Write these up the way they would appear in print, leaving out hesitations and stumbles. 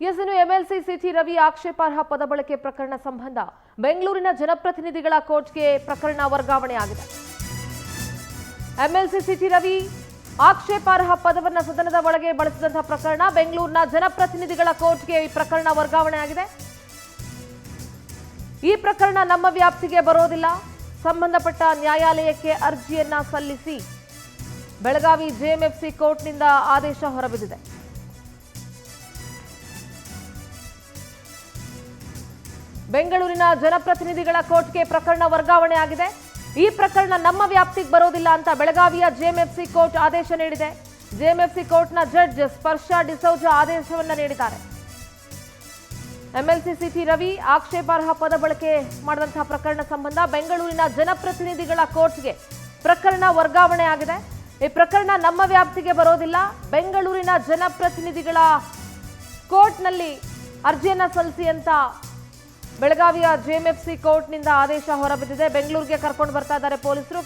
ಇನ್ನು MLC city Ravi ಆಕ್ಷೇಪಾರ್ಹ ಪದ ಬಳಕೆ ಪ್ರಕರಣ ಸಂಬಂಧ ಬೆಂಗಳೂರಿನ ಜನಪ್ರತಿನಿಧಿಗಳ ಕೋರ್ಟ್ಗೆ ಪ್ರಕರಣ ವರ್ಗಾವಣೆ ಆಗಿದೆ. ಎಂಎಲ್ಸಿ ಸಿಟಿ ರವಿ ಆಕ್ಷೇಪಾರ್ಹ ಪದವನ್ನು ಸದನದ ಒಳಗೆ ಬಳಸಿದಂತಹ ಪ್ರಕರಣ ಬೆಂಗಳೂರಿನ ಜನಪ್ರತಿನಿಧಿಗಳ ಕೋರ್ಟ್ಗೆ ಈ ಪ್ರಕರಣ ವರ್ಗಾವಣೆ ಆಗಿದೆ. ಈ ಪ್ರಕರಣ ನಮ್ಮ ವ್ಯಾಪ್ತಿಗೆ ಬರೋದಿಲ್ಲ, ಸಂಬಂಧಪಟ್ಟ ನ್ಯಾಯಾಲಯಕ್ಕೆ ಅರ್ಜಿಯನ್ನ ಸಲ್ಲಿಸಿ ಬೆಳಗಾವಿ ಜೆಎಂಎಫ್ಸಿ ಕೋರ್ಟ್ನಿಂದ ಆದೇಶ ಹೊರಬಿದ್ದಿದೆ. ಬೆಂಗಳೂರಿನ ಜನಪ್ರತಿನಿಧಿಗಳ ಕೋರ್ಟ್ಗೆ ಪ್ರಕರಣ ವರ್ಗಾವಣೆ ಆಗಿದೆ. ಈ ಪ್ರಕರಣ ನಮ್ಮ ವ್ಯಾಪ್ತಿಗೆ ಬರೋದಿಲ್ಲ ಅಂತ ಬೆಳಗಾವಿಯ ಜೆಎಂಎಫ್ಸಿ ಕೋರ್ಟ್ ಆದೇಶ ನೀಡಿದೆ. ಜೆಎಂಎಫ್ಸಿ ಕೋರ್ಟ್ನ ಜಡ್ಜ್ ಸ್ಪರ್ಶ ಡಿಸೌಜಾ ಆದೇಶವನ್ನ ನೀಡಿದ್ದಾರೆ. ಎಂಎಲ್ಸಿ ಸಿಟಿ ರವಿ ಆಕ್ಷೇಪಾರ್ಹ ಪದ ಬಳಕೆ ಮಾಡಿದಂತಹ ಪ್ರಕರಣ ಸಂಬಂಧ ಬೆಂಗಳೂರಿನ ಜನಪ್ರತಿನಿಧಿಗಳ ಕೋರ್ಟ್ಗೆ ಪ್ರಕರಣ ವರ್ಗಾವಣೆ ಆಗಿದೆ. ಈ ಪ್ರಕರಣ ನಮ್ಮ ವ್ಯಾಪ್ತಿಗೆ ಬರೋದಿಲ್ಲ, ಬೆಂಗಳೂರಿನ ಜನಪ್ರತಿನಿಧಿಗಳ ಕೋರ್ಟ್ನಲ್ಲಿ ಅರ್ಜಿಯನ್ನ ಸಲ್ಲಿಸಿ ಅಂತ ಬೆಳಗಾವಿಯ ಜೆಎಂಎಫ್ಸಿ ಕೋರ್ಟ್ನಿಂದ ಆದೇಶ ಹೊರಬಿದ್ದಿದೆ. ಬೆಂಗಳೂರಿಗೆ ಕರ್ಕೊಂಡು ಬರ್ತಾ ಇದ್ದಾರೆ ಪೊಲೀಸರು.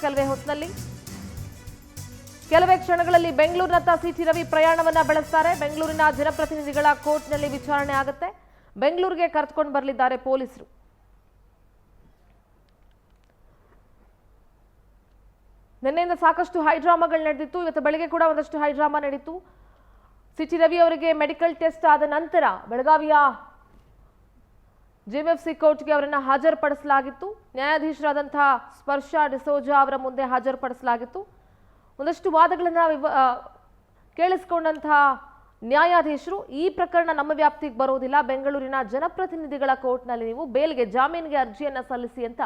ಕೆಲವೇ ಕ್ಷಣಗಳಲ್ಲಿ ಬೆಂಗಳೂರಿನತ್ತ ಸಿಟಿ ರವಿ ಪ್ರಯಾಣವನ್ನ ಬೆಳೆಸ್ತಾರೆ. ಬೆಂಗಳೂರಿನ ಜನಪ್ರತಿನಿಧಿಗಳ ಕೋರ್ಟ್ನಲ್ಲಿ ವಿಚಾರಣೆ ಆಗುತ್ತೆ. ಬೆಂಗಳೂರಿಗೆ ಕರೆದುಕೊಂಡು ಬರಲಿದ್ದಾರೆ ಪೊಲೀಸರು. ನಿನ್ನೆಯಿಂದ ಸಾಕಷ್ಟು ಹೈಡ್ರಾಮಾಗಳು ನಡೆದಿತ್ತು. ಇವತ್ತು ಬೆಳಗ್ಗೆ ಕೂಡ ಒಂದಷ್ಟು ಹೈಡ್ರಾಮಾ ನಡೀತು. ಸಿಟಿ ರವಿ ಅವರಿಗೆ ಮೆಡಿಕಲ್ ಟೆಸ್ಟ್ ಆದ ನಂತರ ಬೆಳಗಾವಿಯ ಜೆಎಂಎಫ್ಸಿ ಕೋರ್ಟ್ಗೆ ಅವರನ್ನ ಹಾಜರುಪಡಿಸಲಾಗಿತ್ತು. ನ್ಯಾಯಾಧೀಶರಾದಂತಹ ಸ್ಪರ್ಶ ಡಿಸೋಜಾ ಅವರ ಮುಂದೆ ಹಾಜರುಪಡಿಸಲಾಗಿತ್ತು. ಒಂದಷ್ಟು ವಾದಗಳನ್ನ ಕೇಳಿಸಿಕೊಂಡಂತಹ ನ್ಯಾಯಾಧೀಶರು ಈ ಪ್ರಕರಣ ನಮ್ಮ ವ್ಯಾಪ್ತಿಗೆ ಬರೋದಿಲ್ಲ, ಬೆಂಗಳೂರಿನ ಜನಪ್ರತಿನಿಧಿಗಳ ಕೋರ್ಟ್ನಲ್ಲಿ ನೀವು ಬೇಲ್ಗೆ ಜಾಮೀನಿಗೆ ಅರ್ಜಿಯನ್ನ ಸಲ್ಲಿಸಿ ಅಂತ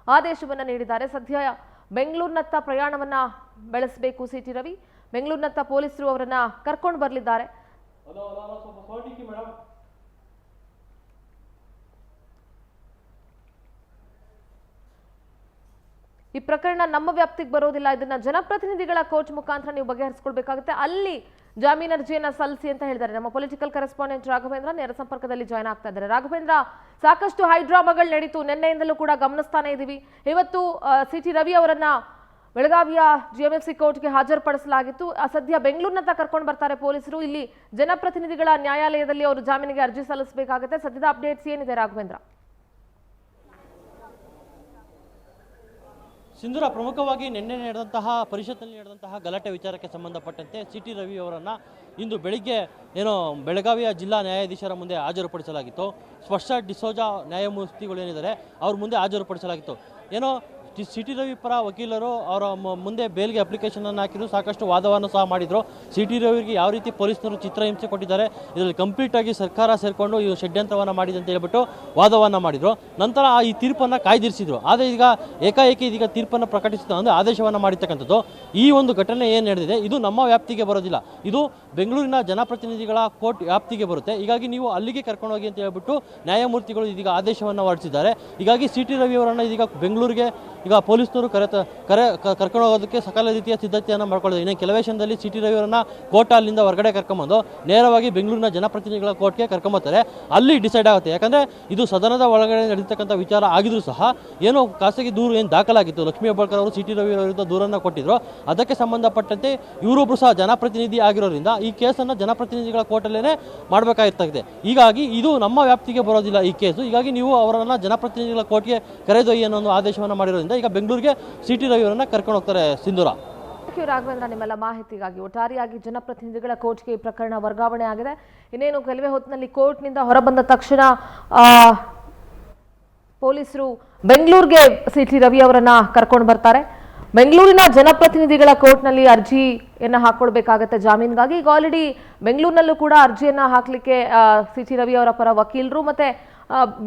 ಆದೇಶವನ್ನ ನೀಡಿದ್ದಾರೆ. ಸದ್ಯ ಬೆಂಗಳೂರಿನತ್ತ ಪ್ರಯಾಣವನ್ನ ಬೆಳೆಸಬೇಕು ಸಿಟಿ ರವಿ. ಬೆಂಗಳೂರಿನತ್ತ ಪೊಲೀಸರು ಅವರನ್ನ ಕರ್ಕೊಂಡು ಬರಲಿದ್ದಾರೆ. ಈ ಪ್ರಕರಣ ನಮ್ಮ ವ್ಯಾಪ್ತಿಗೆ ಬರೋದಿಲ್ಲ, ಇದನ್ನ ಜನಪ್ರತಿನಿಧಿಗಳ ಕೋರ್ಟ್ ಮುಖಾಂತರ ನೀವು ಬಗೆಹರಿಸಿಕೊಳ್ಬೇಕಾಗುತ್ತೆ, ಅಲ್ಲಿ ಜಾಮೀನು ಅರ್ಜಿಯನ್ನ ಸಲ್ಲಿಸಿ ಅಂತ ಹೇಳಿದ್ದಾರೆ. ನಮ್ಮ ಪೊಲಿಟಿಕಲ್ ಕರೆಸ್ಪಾಂಡೆಂಟ್ ರಾಘವೇಂದ್ರ ನೇರ ಸಂಪರ್ಕದಲ್ಲಿ ಜಾಯ್ನ್ ಆಗ್ತಾ ಇದ್ದಾರೆ. ರಾಘವೇಂದ್ರ, ಸಾಕಷ್ಟು ಹೈಡ್ರಾಮಾಗಳು ನಡೀತು, ನಿನ್ನೆಯಿಂದಲೂ ಕೂಡ ಗಮನಿಸ್ತಾನೆ ಇದ್ದೀವಿ. ಇವತ್ತು ಸಿಟಿ ರವಿ ಅವರನ್ನ ಬೆಳಗಾವಿಯ ಜಿಎಂಎಫ್ಸಿ ಕೋರ್ಟ್ಗೆ ಹಾಜರುಪಡಿಸಲಾಗಿತ್ತು. ಸದ್ಯ ಬೆಂಗಳೂರಿನತ್ತ ಕರ್ಕೊಂಡು ಬರ್ತಾರೆ ಪೊಲೀಸರು. ಇಲ್ಲಿ ಜನಪ್ರತಿನಿಧಿಗಳ ನ್ಯಾಯಾಲಯದಲ್ಲಿ ಅವರು ಜಾಮೀನಿಗೆ ಅರ್ಜಿ ಸಲ್ಲಿಸಬೇಕಾಗುತ್ತೆ. ಸದ್ಯದ ಅಪ್ಡೇಟ್ಸ್ ಏನಿದೆ ರಾಘವೇಂದ್ರ? ಸಿಂಧೂರ, ಪ್ರಮುಖವಾಗಿ ನಿನ್ನೆ ನಡೆದಂತಹ ಪರಿಷತ್ನಲ್ಲಿ ನಡೆದಂತಹ ಗಲಾಟೆ ವಿಚಾರಕ್ಕೆ ಸಂಬಂಧಪಟ್ಟಂತೆ ಸಿಟಿ ರವಿ ಅವರನ್ನು ಇಂದು ಬೆಳಿಗ್ಗೆ ಬೆಳಗಾವಿಯ ಜಿಲ್ಲಾ ನ್ಯಾಯಾಧೀಶರ ಮುಂದೆ ಹಾಜರುಪಡಿಸಲಾಗಿತ್ತು. ಸ್ಪರ್ಶ ಡಿಸೋಜಾ ನ್ಯಾಯಮೂರ್ತಿಗಳು ಏನಿದ್ದಾರೆ ಅವ್ರ ಮುಂದೆ ಹಾಜರುಪಡಿಸಲಾಗಿತ್ತು. ಸಿಟಿ ರವಿ ಪರ ವಕೀಲರು ಅವರ ಮುಂದೆ ಬೇಲ್ಗೆ ಅಪ್ಲಿಕೇಶನ್ ಅನ್ನು ಹಾಕಿದ್ರು, ಸಾಕಷ್ಟು ವಾದವನ್ನು ಸಹ ಮಾಡಿದರು. ಸಿಟಿ ರವಿಗೆ ಯಾವ ರೀತಿ ಪೊಲೀಸರು ಚಿತ್ರಹಿಂಸೆ ಕೊಟ್ಟಿದ್ದಾರೆ, ಇದರಲ್ಲಿ ಕಂಪ್ಲೀಟ್ ಆಗಿ ಸರ್ಕಾರ ಸೇರಿಕೊಂಡು ಈ ಷಡ್ಯಂತ್ರವನ್ನು ಮಾಡಿದೆ ಅಂತ ಹೇಳ್ಬಿಟ್ಟು ವಾದವನ್ನು ಮಾಡಿದರು. ನಂತರ ಈ ತೀರ್ಪನ್ನು ಕಾಯ್ದಿರಿಸಿದ್ರು. ಆದರೆ ಈಗ ಏಕಾಏಕಿ ಇದೀಗ ತೀರ್ಪನ್ನು ಪ್ರಕಟಿಸಿದ ಅಂದರೆ ಆದೇಶವನ್ನು ಮಾಡಿರ್ತಕ್ಕಂಥದ್ದು. ಈ ಒಂದು ಘಟನೆ ಏನು ನಡೆದಿದೆ ಇದು ನಮ್ಮ ವ್ಯಾಪ್ತಿಗೆ ಬರೋದಿಲ್ಲ, ಇದು ಬೆಂಗಳೂರಿನ ಜನಪ್ರತಿನಿಧಿಗಳ ಕೋರ್ಟ್ ವ್ಯಾಪ್ತಿಗೆ ಬರುತ್ತೆ. ಹೀಗಾಗಿ ನೀವು ಅಲ್ಲಿಗೆ ಕರ್ಕೊಂಡು ಹೋಗಿ ಅಂತ ಹೇಳ್ಬಿಟ್ಟು ನ್ಯಾಯಮೂರ್ತಿಗಳು ಇದೀಗ ಆದೇಶವನ್ನು ಹೊರಡಿಸಿದ್ದಾರೆ. ಹೀಗಾಗಿ ಸಿಟಿ ರವಿ ಅವರನ್ನು ಇದೀಗ ಬೆಂಗಳೂರಿಗೆ ಈಗ ಪೊಲೀಸ್ನವರು ಕರ್ಕೊಂಡು ಹೋಗೋದಕ್ಕೆ ಸಕಲ ರೀತಿಯ ಸಿದ್ಧತೆಯನ್ನು ಮಾಡ್ಕೊಳ್ಳೋದು. ಇನ್ನು ಕೆಲವೇ ಕ್ಷಣದಲ್ಲಿ ಸಿಟಿ ರವಿ ಅವರನ್ನ ಕೋರ್ಟ್ ಅಲ್ಲಿಂದ ಹೊರಗಡೆ ಕರ್ಕೊಂಬಂದು ನೇರವಾಗಿ ಬೆಂಗಳೂರಿನ ಜನಪ್ರತಿನಿಧಿಗಳ ಕೋರ್ಟ್ಗೆ ಕರ್ಕೊಂಬರ್ತಾರೆ. ಅಲ್ಲಿ ಡಿಸೈಡ್ ಆಗುತ್ತೆ. ಯಾಕಂದರೆ ಇದು ಸದನದ ಒಳಗಡೆ ನಡೀತಕ್ಕಂಥ ವಿಚಾರ ಆಗಿದ್ರೂ ಸಹ ಏನೋ ಖಾಸಗಿ ದೂರು ಏನು ದಾಖಲಾಗಿತ್ತು, ಲಕ್ಷ್ಮೀ ಹೆಬ್ಬಾಳ್ಕರ್ ಅವರು ಸಿಟಿ ರವಿ ಅವರ ವಿರುದ್ಧ ದೂರನ್ನು ಕೊಟ್ಟಿದ್ರು. ಅದಕ್ಕೆ ಸಂಬಂಧಪಟ್ಟಂತೆ ಇವರೊಬ್ಬರು ಸಹ ಜನಪ್ರತಿನಿಧಿ ಆಗಿರೋದ್ರಿಂದ ಈ ಕೇಸನ್ನು ಜನಪ್ರತಿನಿಧಿಗಳ ಕೋರ್ಟಲ್ಲೇ ಮಾಡಬೇಕಾಗಿರ್ತದೆ. ಹೀಗಾಗಿ ಇದು ನಮ್ಮ ವ್ಯಾಪ್ತಿಗೆ ಬರೋದಿಲ್ಲ ಈ ಕೇಸು. ಹೀಗಾಗಿ ನೀವು ಅವರನ್ನು ಜನಪ್ರತಿನಿಧಿಗಳ ಕೋರ್ಟ್ಗೆ ಕರೆದೊಯ್ಯಿ ಅನ್ನೋ ಒಂದು ಆದೇಶವನ್ನು ಮಾಡಿರೋದ್ರಿಂದ ಈಗ ಬೆಂಗಳೂರಿಗೆ ಸಿಟಿ ರವಿ ಅವರನ್ನ ಕರ್ಕೊಂಡು ಹೋಗ್ತಾರೆ. ಸಿಂಧೂರ, ರಾಘವೇಂದ್ರ, ನಿಮ್ಮೆಲ್ಲ ಮಾಹಿತಿಗಾಗಿ. ಒಟ್ಟಾರೆಯಾಗಿ ಜನಪ್ರತಿನಿಧಿಗಳ ಕೋರ್ಟ್ಗೆ ಈ ಪ್ರಕರಣ ವರ್ಗಾವಣೆ ಆಗಿದೆ. ಇನ್ನೇನು ಕೆಲವೇ ಹೊತ್ತಿನಲ್ಲಿ ಕೋರ್ಟ್ನಿಂದ ಹೊರಬಂದ ತಕ್ಷಣ ಪೊಲೀಸರು ಬೆಂಗಳೂರಿಗೆ ಸಿಟಿ ರವಿ ಅವರನ್ನ ಕರ್ಕೊಂಡು ಬರ್ತಾರೆ. ಬೆಂಗಳೂರಿನ ಜನಪ್ರತಿನಿಧಿಗಳ ಕೋರ್ಟ್ನಲ್ಲಿ ಅರ್ಜಿಯನ್ನ ಹಾಕೊಳ್ಬೇಕಾಗತ್ತೆ ಜಾಮೀನಿಗಾಗಿ. ಈಗ ಆಲ್ರೆಡಿ ಬೆಂಗಳೂರಿನಲ್ಲೂ ಕೂಡ ಅರ್ಜಿಯನ್ನ ಹಾಕ್ಲಿಕ್ಕೆ ಸಿಟಿ ರವಿ ಅವರ ಪರ ವಕೀಲರು ಮತ್ತೆ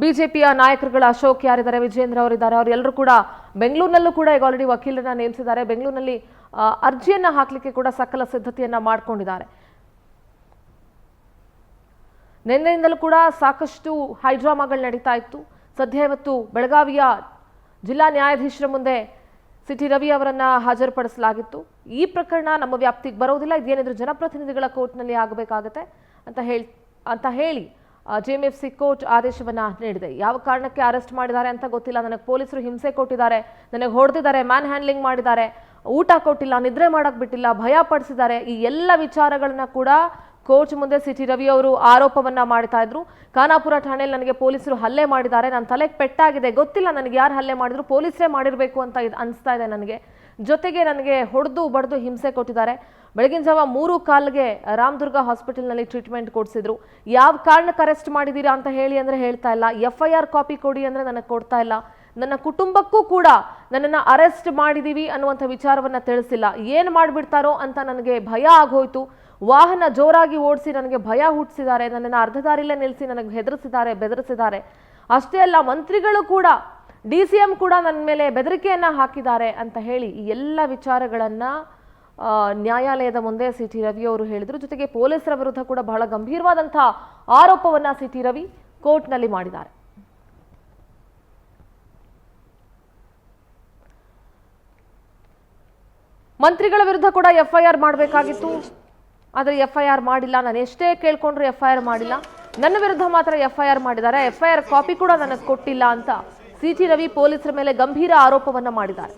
ಬಿಜೆಪಿಯ ನಾಯಕರುಗಳು ಅಶೋಕ್ ಯಾರಿದ್ದಾರೆ, ವಿಜೇಂದ್ರ ಅವರಿದ್ದಾರೆ, ಅವರೆಲ್ಲರೂ ಕೂಡ ಬೆಂಗಳೂರಿನಲ್ಲೂ ಕೂಡ ಈಗ ಆಲ್ರೆಡಿ ವಕೀಲರನ್ನ ನೇಮಿಸಿದ್ದಾರೆ. ಬೆಂಗಳೂರಿನಲ್ಲಿ ಅರ್ಜಿಯನ್ನ ಹಾಕ್ಲಿಕ್ಕೆ ಕೂಡ ಸಕಲ ಸಿದ್ಧತೆಯನ್ನ ಮಾಡ್ಕೊಂಡಿದ್ದಾರೆ. ನಿನ್ನೆಯಿಂದಲೂ ಕೂಡ ಸಾಕಷ್ಟು ಹೈಡ್ರಾಮಾಗಳು ನಡೀತಾ ಇತ್ತು. ಸದ್ಯ ಇವತ್ತು ಬೆಳಗಾವಿಯ ಜಿಲ್ಲಾ ನ್ಯಾಯಾಧೀಶರ ಮುಂದೆ ಸಿಟಿ ರವಿ ಅವರನ್ನ ಹಾಜರುಪಡಿಸಲಾಗಿತ್ತು. ಈ ಪ್ರಕರಣ ನಮ್ಮ ವ್ಯಾಪ್ತಿಗೆ ಬರೋದಿಲ್ಲ, ಇದೇನಿದ್ರು ಜನಪ್ರತಿನಿಧಿಗಳ ಕೋರ್ಟ್ನಲ್ಲಿ ಆಗಬೇಕಾಗತ್ತೆ ಅಂತ ಹೇಳಿ ಜೆಎಂಎಫ್ಸಿ ಕೋರ್ಟ್ ಆದೇಶವನ್ನ ನೀಡಿದೆ. ಯಾವ ಕಾರಣಕ್ಕೆ ಅರೆಸ್ಟ್ ಮಾಡಿದ್ದಾರೆ ಅಂತ ಗೊತ್ತಿಲ್ಲ, ನನಗೆ ಪೊಲೀಸರು ಹಿಂಸೆ ಕೊಟ್ಟಿದ್ದಾರೆ, ನನಗೆ ಹೊಡೆದಿದ್ದಾರೆ, ಮ್ಯಾನ್ ಹ್ಯಾಂಡ್ಲಿಂಗ್ ಮಾಡಿದ್ದಾರೆ, ಊಟ ಕೊಟ್ಟಿಲ್ಲ, ನಿದ್ರೆ ಮಾಡಕ್ ಬಿಟ್ಟಿಲ್ಲ, ಭಯ ಪಡಿಸಿದ್ದಾರೆ, ಈ ಎಲ್ಲ ವಿಚಾರಗಳನ್ನ ಕೂಡ ಕೋರ್ಟ್ ಮುಂದೆ ಸಿಟಿ ರವಿ ಅವರು ಆರೋಪವನ್ನ ಮಾಡ್ತಾ ಇದ್ರು. ಖಾನಾಪುರ ಠಾಣೆಯಲ್ಲಿ ನನಗೆ ಪೊಲೀಸರು ಹಲ್ಲೆ ಮಾಡಿದ್ದಾರೆ, ನನ್ನ ತಲೆಗೆ ಪೆಟ್ಟಾಗಿದೆ, ಗೊತ್ತಿಲ್ಲ ನನಗೆ ಯಾರು ಹಲ್ಲೆ ಮಾಡಿದ್ರು, ಪೊಲೀಸರೇ ಮಾಡಿರಬೇಕು ಅಂತ ಅನಿಸ್ತಾ ಇದೆ ನನಗೆ. ಜೊತೆಗೆ ನನಗೆ ಹೊಡೆದು ಬಡ್ದು ಹಿಂಸೆ ಕೊಟ್ಟಿದ್ದಾರೆ. ಬೆಳಗಿನ ಜಾವ 3:15ಗೆ ರಾಮದುರ್ಗ ಹಾಸ್ಪಿಟಲ್ನಲ್ಲಿ ಟ್ರೀಟ್ಮೆಂಟ್ ಕೊಡಿಸಿದ್ರು. ಯಾವ ಕಾರಣಕ್ಕೆ ಅರೆಸ್ಟ್ ಮಾಡಿದ್ದೀರಾ ಅಂತ ಹೇಳಿ ಅಂದರೆ ಹೇಳ್ತಾ ಇಲ್ಲ, FIR ಕಾಪಿ ಕೊಡಿ ಅಂದರೆ ನನಗೆ ಕೊಡ್ತಾ ಇಲ್ಲ, ನನ್ನ ಕುಟುಂಬಕ್ಕೂ ಕೂಡ ನನ್ನನ್ನು ಅರೆಸ್ಟ್ ಮಾಡಿದ್ದೀವಿ ಅನ್ನುವಂಥ ವಿಚಾರವನ್ನು ತಿಳಿಸಿಲ್ಲ. ಏನು ಮಾಡಿಬಿಡ್ತಾರೋ ಅಂತ ನನಗೆ ಭಯ ಆಗೋಯ್ತು. ವಾಹನ ಜೋರಾಗಿ ಓಡಿಸಿ ನನಗೆ ಭಯ ಹುಟ್ಟಿಸಿದ್ದಾರೆ, ನನ್ನನ್ನು ಅರ್ಧ ದಾರಿಲೇ ನಿಲ್ಲಿಸಿ ನನಗೆ ಹೆದರಿಸಿದ್ದಾರೆ, ಬೆದರಿಸಿದ್ದಾರೆ. ಅಷ್ಟೇ ಅಲ್ಲ, ಮಂತ್ರಿಗಳು ಕೂಡ, DCM ಕೂಡ ನನ್ನ ಮೇಲೆ ಬೆದರಿಕೆಯನ್ನು ಹಾಕಿದ್ದಾರೆ ಅಂತ ಹೇಳಿ ಈ ಎಲ್ಲ ವಿಚಾರಗಳನ್ನು ನ್ಯಾಯಾಲಯದ ಮುಂದೆ ಸಿಟಿ ರವಿ ಅವರು ಹೇಳಿದರು. ಜೊತೆಗೆ ಪೊಲೀಸರ ವಿರುದ್ಧ ಕೂಡ ಬಹಳ ಗಂಭೀರವಾದಂತಹ ಆರೋಪವನ್ನು ಸಿಟಿ ರವಿ ಕೋರ್ಟ್ನಲ್ಲಿ ಮಾಡಿದ್ದಾರೆ. ಮಂತ್ರಿಗಳ ವಿರುದ್ಧ ಕೂಡ FIR ಮಾಡಬೇಕಾಗಿತ್ತು, ಆದರೆ FIR ಮಾಡಿಲ್ಲ. ನಾನು ಎಷ್ಟೇ ಕೇಳ್ಕೊಂಡ್ರು FIR ಮಾಡಿಲ್ಲ. ನನ್ನ ವಿರುದ್ಧ ಮಾತ್ರ FIR ಮಾಡಿದ್ದಾರೆ, FIR ಕಾಪಿ ಕೂಡ ನನಗೆ ಕೊಟ್ಟಿಲ್ಲ ಅಂತ ಸಿಟಿ ರವಿ ಪೊಲೀಸರ ಮೇಲೆ ಗಂಭೀರ ಆರೋಪವನ್ನ ಮಾಡಿದ್ದಾರೆ.